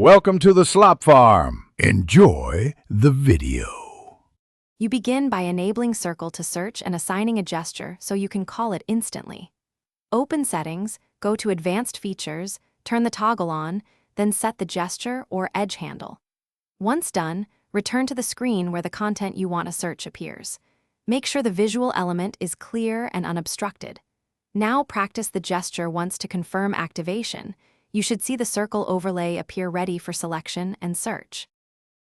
Welcome to the Slop Farm. Enjoy the video. You begin by enabling Circle to search and assigning a gesture so you can call it instantly. Open Settings, go to Advanced Features, turn the toggle on, then set the gesture or edge handle. Once done, return to the screen where the content you want to search appears. Make sure the visual element is clear and unobstructed. Now practice the gesture once to confirm activation. You should see the circle overlay appear ready for selection and search.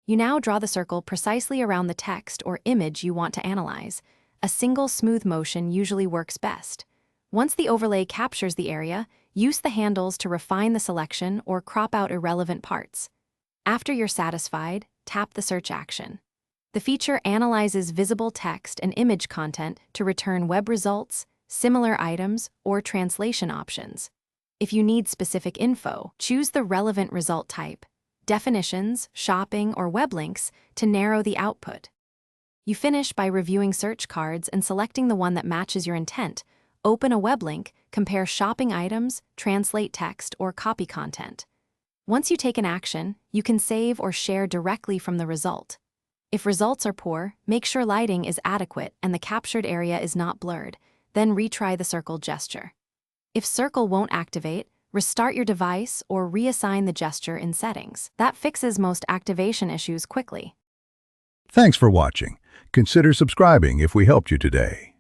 You now draw the circle precisely around the text or image you want to analyze. A single smooth motion usually works best. Once the overlay captures the area, use the handles to refine the selection or crop out irrelevant parts. After you're satisfied, tap the search action. The feature analyzes visible text and image content to return web results, similar items, or translation options. If you need specific info, choose the relevant result type, definitions, shopping, or web links to narrow the output. You finish by reviewing search cards and selecting the one that matches your intent. Open a web link, compare shopping items, translate text, or copy content. Once you take an action, you can save or share directly from the result. If results are poor, make sure lighting is adequate and the captured area is not blurred, then retry the circle gesture. If Circle won't activate, restart your device or reassign the gesture in settings. That fixes most activation issues quickly. Thanks for watching. Consider subscribing if we helped you today.